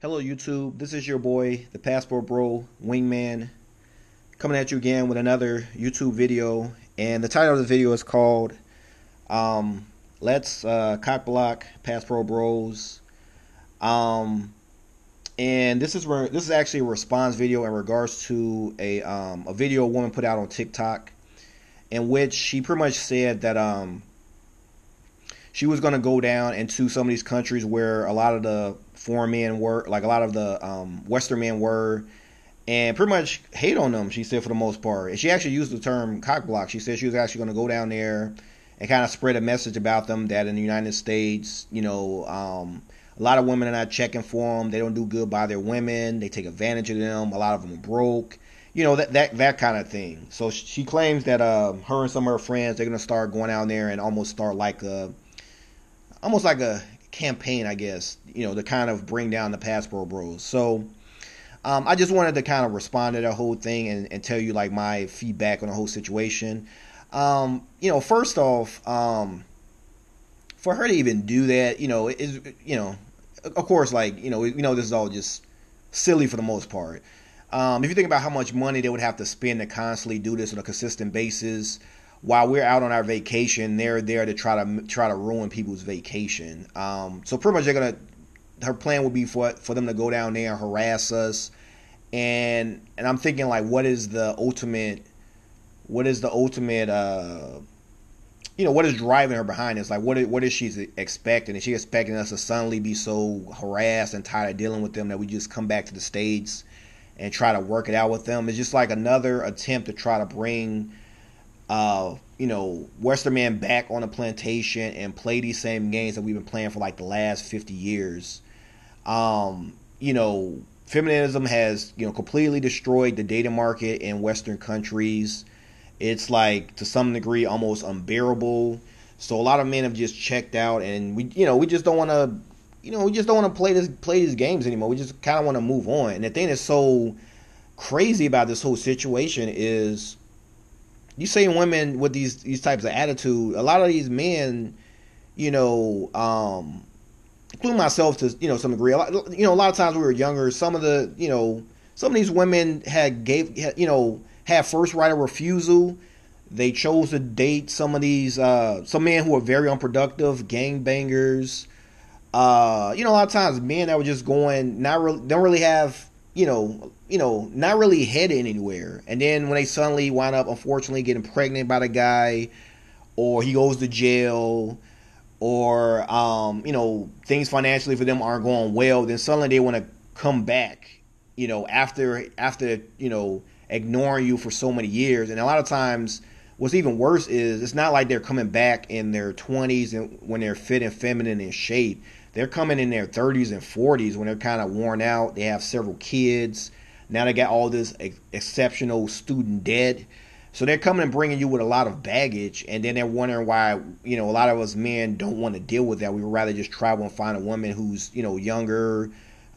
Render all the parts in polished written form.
Hello YouTube, this is your boy, the Passport Bro, Wingman, coming at you again with another YouTube video. And the title of the video is called Let's Cockblock Passport Bros. And this is actually a response video in regards to a video a woman put out on TikTok, in which she pretty much said that she was going to go down into some of these countries where a lot of the foreign men were, like a lot of the Western men were, and pretty much hate on them, she said, for the most part. And she actually used the term cockblock. She said she was actually going to go down there and kind of spread a message about them, that in the United States, a lot of women are not checking for them. They don't do good by their women. They take advantage of them. A lot of them are broke. That kind of thing. So she claims that her and some of her friends, they're going to start going out there and almost start like a campaign, I guess, to kind of bring down the Passport Bros. So I just wanted to kind of respond to that whole thing and tell you like my feedback on the whole situation. First off, for her to even do that, of course, like, this is all just silly for the most part. If you think about how much money they would have to spend to constantly do this on a consistent basis, while we're out on our vacation, they're there to try to ruin people's vacation. So pretty much her plan would be for them to go down there and harass us. And I'm thinking, like, what is what is driving her behind this? Like, what is she expecting? Is she expecting us to suddenly be so harassed and tired of dealing with them that we just come back to the States and try to work it out with them? It's just like another attempt to try to bring Western man back on a plantation and play these same games that we've been playing for like the last 50 years. Feminism has, completely destroyed the dating market in Western countries. It's like, to some degree, almost unbearable. So a lot of men have just checked out, and we just don't want to, play these games anymore. We just kind of want to move on. And the thing that's so crazy about this whole situation is, you say women with these types of attitude, a lot of these men, including myself to some degree, a lot of times we were younger, some of these women had first right of refusal. They chose to date some of these some men who are very unproductive, gangbangers. A lot of times men that were just going, don't really have not really heading anywhere. And then when they suddenly wind up, unfortunately, getting pregnant by the guy, or he goes to jail, or, things financially for them aren't going well, then suddenly they want to come back, after ignoring you for so many years. And a lot of times, what's even worse is, it's not like they're coming back in their 20s and when they're fit and feminine in shape. They're coming in their 30s and 40s when they're kind of worn out. They have several kids. Now they got all this exceptional student debt. So they're coming and bringing you with a lot of baggage. And then they're wondering why, a lot of us men don't want to deal with that. We would rather just travel and find a woman who's, younger,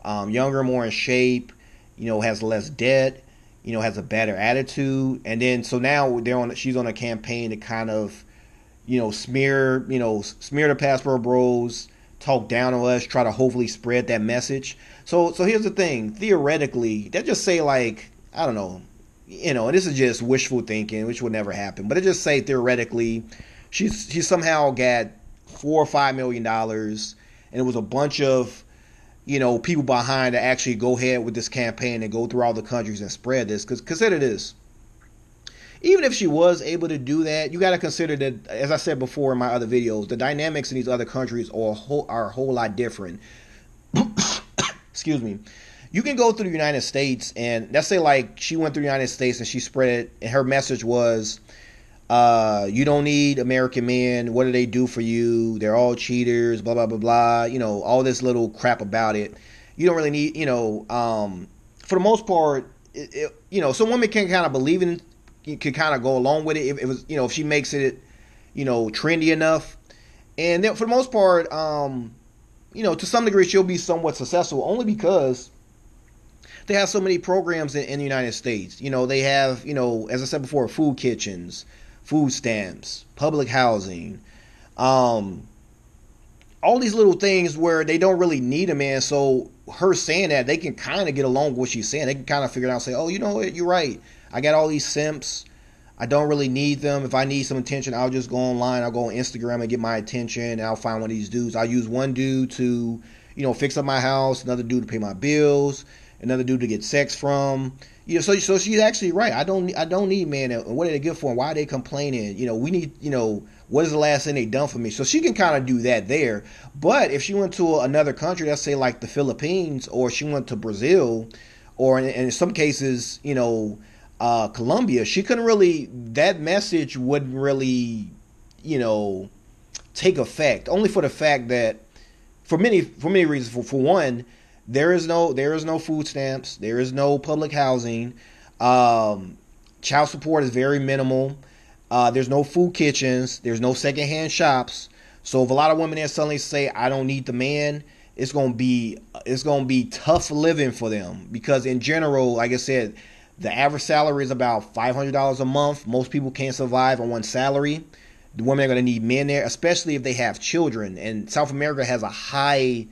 more in shape, has less debt, has a better attitude. And then, so now she's on a campaign to kind of, smear the Passport Bros, talk down on us, try to hopefully spread that message. So here's the thing. Theoretically, they just say, like, I don't know, and this is just wishful thinking, which would never happen. But they just say theoretically, she somehow got $4 or $5 million, and it was a bunch of people behind to actually go ahead with this campaign and go through all the countries and spread this. Because consider this. Even if she was able to do that, you got to consider that, as I said before in my other videos, the dynamics in these other countries are a whole lot different. Excuse me. You can go through the United States, and let's say like she went through the United States and she spread it, and her message was, you don't need American men. What do they do for you? They're all cheaters, blah, blah, blah, blah. All this little crap about it. You don't really need, for the most part, some women can kind of believe in, can kind of go along with it if it was, if she makes it, trendy enough. And then for the most part, to some degree, she'll be somewhat successful, only because they have so many programs in the United States. They have, as I said before, food kitchens, food stamps, public housing, all all these little things where they don't really need a man. So her saying that, they can kind of get along with what she's saying. They can kind of figure it out and say, oh, you know what, you're right. I got all these simps. I don't really need them. If I need some attention, I'll just go online. I'll go on Instagram and get my attention. And I'll find one of these dudes. I'll use one dude to, fix up my house. Another dude to pay my bills. Another dude to get sex from. So she's actually right. I don't need men. And what are they good for? And why are they complaining? We need, what is the last thing they done for me? So she can kind of do that there. But if she went to another country, let's say like the Philippines, or she went to Brazil, or in some cases, Colombia, she couldn't really, that message wouldn't really, take effect. Only for the fact that, for many reasons. For one, there is no food stamps, there is no public housing, child support is very minimal. There's no food kitchens, there's no secondhand shops. So if a lot of women there suddenly say, I don't need the man, it's gonna be tough living for them, because in general, like I said, the average salary is about $500 a month. Most people can't survive on one salary. The women are going to need men there, especially if they have children. And South America has a higher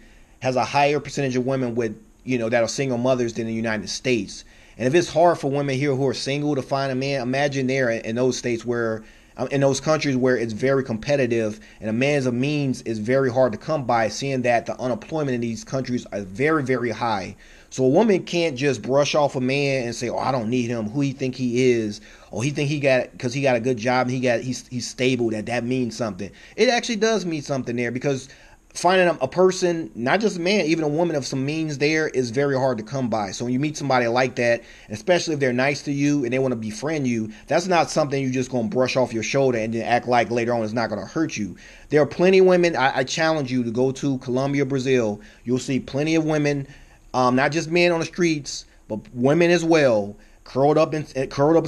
percentage of women with, that are single mothers than the United States. And if it's hard for women here who are single to find a man, imagine there in those states where, in those countries where it's very competitive and a man's of means is very hard to come by, seeing that the unemployment in these countries are very, very high. So a woman can't just brush off a man and say, oh, I don't need him. Who he think he is? Or he think he got, because he got a good job and he's stable, that means something. It actually does mean something there, because finding a person, not just a man, even a woman of some means there, is very hard to come by. So when you meet somebody like that, especially if they're nice to you and they want to befriend you, that's not something you're just going to brush off your shoulder and then act like later on it's not going to hurt you. There are plenty of women. I challenge you to go to Colombia, Brazil. You'll see plenty of women, not just men on the streets, but women as well, curled up in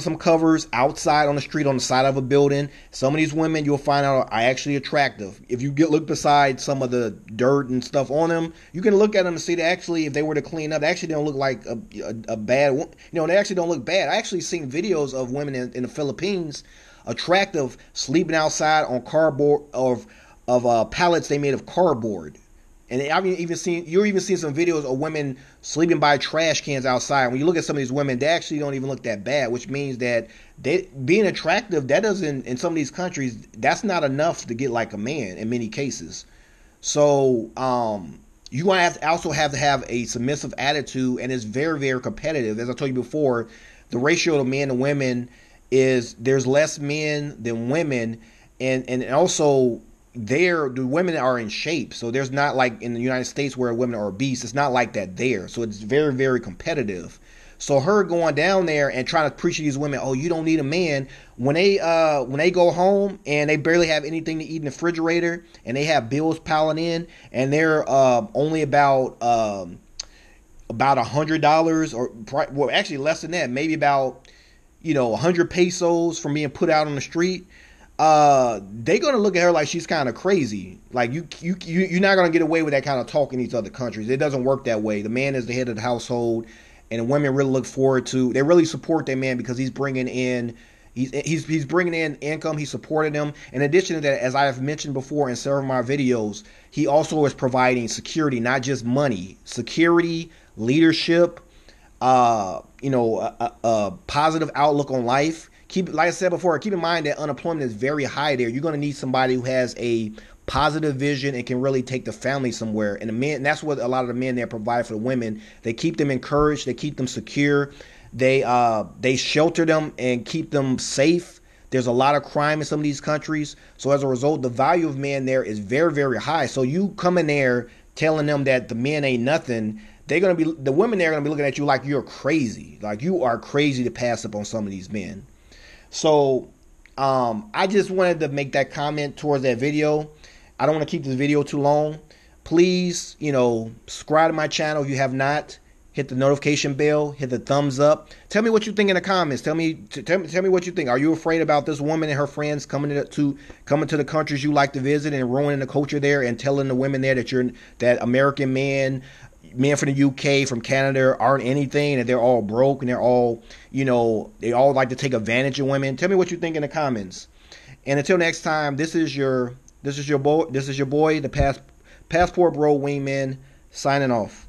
some covers outside on the street on the side of a building. Some of these women you'll find out are actually attractive. If you look beside some of the dirt and stuff on them, you can look at them and see that actually, if they were to clean up, they actually don't look like a bad, they actually don't look bad. I actually seen videos of women in the Philippines, attractive, sleeping outside on cardboard of pallets they made of cardboard. And you're even seeing some videos of women sleeping by trash cans outside. When you look at some of these women, they actually don't even look that bad, which means that being attractive, that doesn't, in some of these countries, that's not enough to get like a man in many cases. So you want to also have to have a submissive attitude, and it's very, very competitive. As I told you before, the ratio of men to women there's less men than women, and also the women are in shape. So there's not like in the United States where women are obese. It's not like that there. So it's very, very competitive. So her going down there and trying to preach to these women, oh, you don't need a man, when they go home and they barely have anything to eat in the refrigerator and they have bills piling in and they're only about $100, or actually less than that, maybe about 100 pesos from being put out on the street. They're gonna look at her like she's kind of crazy. Like you're not gonna get away with that kind of talk in these other countries. It doesn't work that way. The man is the head of the household, and the women really look forward to. They really support their man because he's bringing in income. He's supporting them. In addition to that, as I have mentioned before in several of my videos, he also is providing security, not just money, security, leadership, a positive outlook on life. Like I said before, keep in mind that unemployment is very high there. You're going to need somebody who has a positive vision and can really take the family somewhere. And that's what a lot of the men there provide for the women. They keep them encouraged. They keep them secure. They shelter them and keep them safe. There's a lot of crime in some of these countries. So as a result, the value of men there is very, very high. So you come in there telling them that the men ain't nothing, the women there are going to be looking at you like you're crazy. Like you are crazy to pass up on some of these men. So I just wanted to make that comment towards that video. I don't want to keep this video too long. Please, subscribe to my channel if you have not. Hit the notification bell. Hit the thumbs up. Tell me what you think in the comments. Tell me what you think. Are you afraid about this woman and her friends coming to the countries you like to visit and ruining the culture there and telling the women there that American men from the UK, from Canada aren't anything, and they're all broke and they're all, they all like to take advantage of women? Tell me what you think in the comments. And until next time, this is your boy, the Passport Bro Wingman signing off.